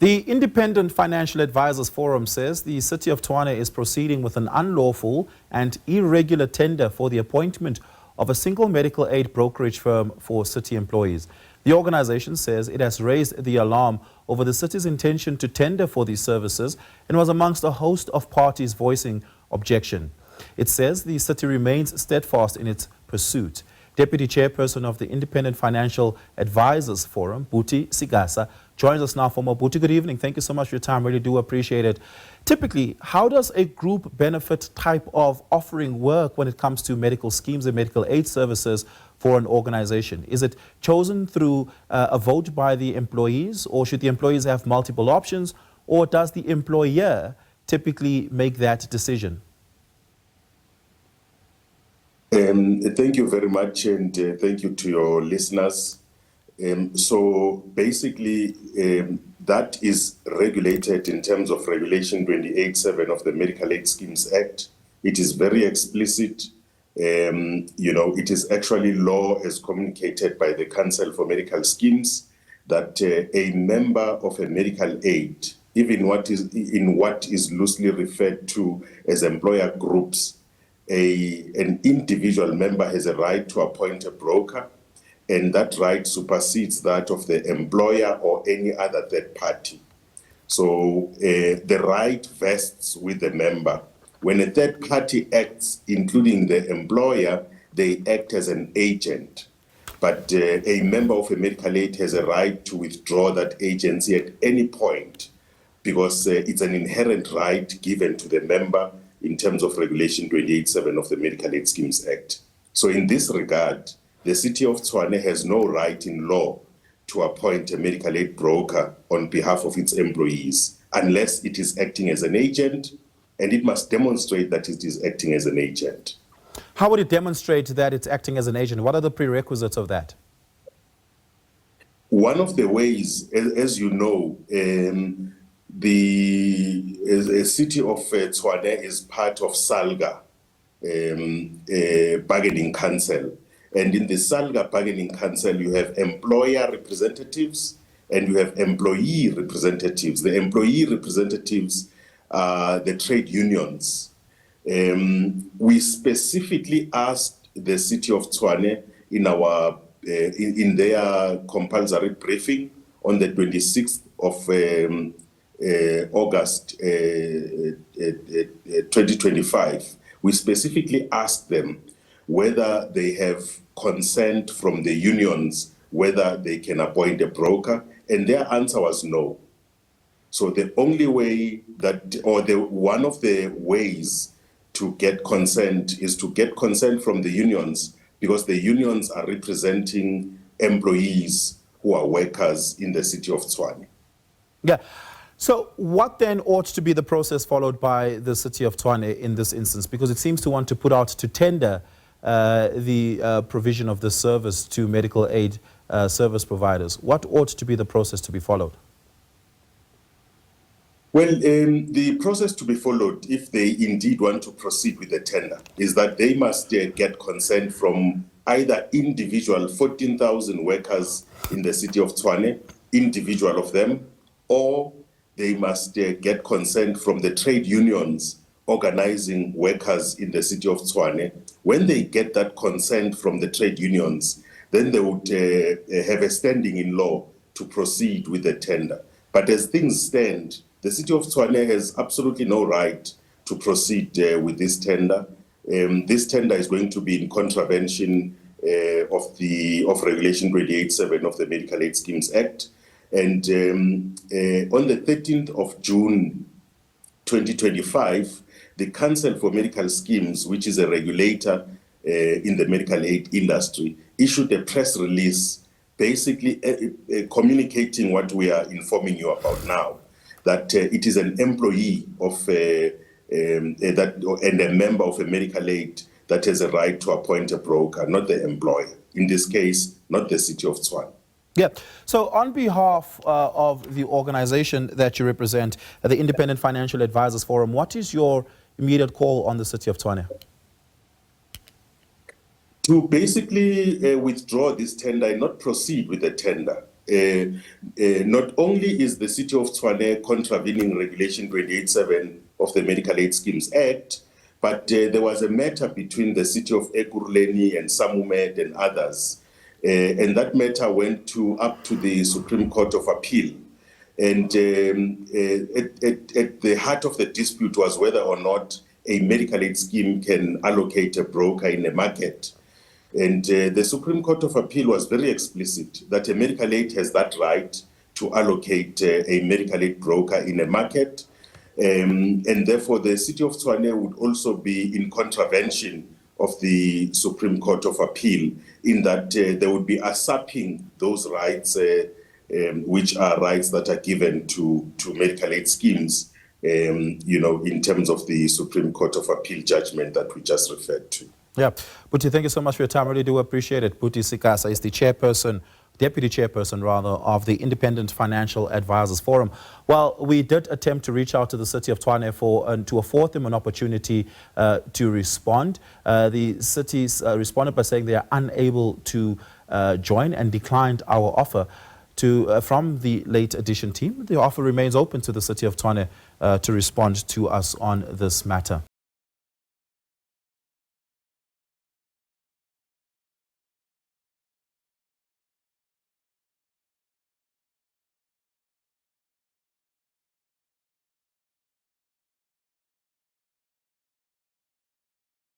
The Independent Financial Advisors Forum says the City of Tshwane is proceeding with an unlawful and irregular tender for the appointment of a single medical aid brokerage firm for city employees. The organization says it has raised the alarm over the city's intention to tender for these services and was amongst a host of parties voicing objection. It says the city remains steadfast in its pursuit. Deputy Chairperson of the Independent Financial Advisors Forum, Buti, Sigasa, joins us now for more. Buti, good evening. Thank you so much for your time. Really do appreciate it. Typically, how does a group benefit type of offering work when it comes to medical schemes and medical aid services for an organization? Is it chosen through a vote by the employees, or should the employees have multiple options, or does the employer typically make that decision? Thank you very much, and thank you to your listeners. So basically, that is regulated in terms of Regulation 28.7 of the Medical Aid Schemes Act. It is very explicit. It is actually law as communicated by the Council for Medical Schemes that a member of a medical aid, even what is loosely referred to as employer groups, an individual member has a right to appoint a broker, and that right supersedes that of the employer or any other third party. So the right vests with the member. When a third party acts, including the employer, they act as an agent. But a member of a medical aid has a right to withdraw that agency at any point because it's an inherent right given to the member in terms of Regulation 28.7 of the Medical Aid Schemes Act. So in this regard, the City of Tshwane has no right in law to appoint a medical aid broker on behalf of its employees unless it is acting as an agent, and it must demonstrate that it is acting as an agent. How would it demonstrate that it's acting as an agent? What are the prerequisites of that? One of the ways, as you know, the City of Tshwane is part of SALGA, bargaining council. And in the SALGA bargaining council, you have employer representatives and you have employee representatives. The employee representatives are the trade unions. We specifically asked the City of Tshwane in their compulsory briefing on the 26th of August 2025, we specifically asked them whether they have consent from the unions, whether they can appoint a broker, and their answer was no. So the only way one of the ways to get consent is to get consent from the unions, because the unions are representing employees who are workers in the City of Tshwane. Yeah. So what then ought to be the process followed by the City of Tshwane in this instance? Because it seems to want to put out to tender the provision of the service to medical aid service providers. What ought to be the process to be followed? Well, the process to be followed, if they indeed want to proceed with the tender, is that they must get consent from either individual 14,000 workers in the City of Tshwane, individual of them, or they must get consent from the trade unions organizing workers in the City of Tshwane. When they get that consent from the trade unions, then they would have a standing in law to proceed with the tender. But as things stand, the City of Tshwane has absolutely no right to proceed with this tender. This tender is going to be in contravention of Regulation 28.7 of the Medical Aid Schemes Act. And on the 13th of June 2025, the Council for Medical Schemes, which is a regulator in the medical aid industry, issued a press release basically communicating what we are informing you about now, that it is an employee of and a member of a medical aid that has a right to appoint a broker, not the employer. In this case, not the City of Tshwane. Yeah. So on behalf of the organization that you represent, the Independent Financial Advisors Forum, what is your immediate call on the City of Tshwane? To basically withdraw this tender and not proceed with the tender. not only is the City of Tshwane contravening Regulation 28.7 of the Medical Aid Schemes Act, but there was a matter between the City of Ekurhuleni and Samumed and others, and that matter went up to the Supreme Court of Appeal. And at the heart of the dispute was whether or not a medical aid scheme can allocate a broker in a market. And the Supreme Court of Appeal was very explicit that a medical aid has that right to allocate a medical aid broker in a market. And therefore, the City of Tshwane would also be in contravention of the Supreme Court of Appeal in that they would be usurping those rights, which are rights that are given to medical aid schemes, in terms of the Supreme Court of Appeal judgment that we just referred to. Yeah. Buti, thank you so much for your time. I really do appreciate it. Buti Sigasa is the Deputy Chairperson of the Independent Financial Advisors Forum. Well, we did attempt to reach out to the City of Tshwane to afford them an opportunity to respond. The cities responded by saying they are unable to join and declined our offer. From the late edition team, the offer remains open to the City of Tshwane to respond to us on this matter.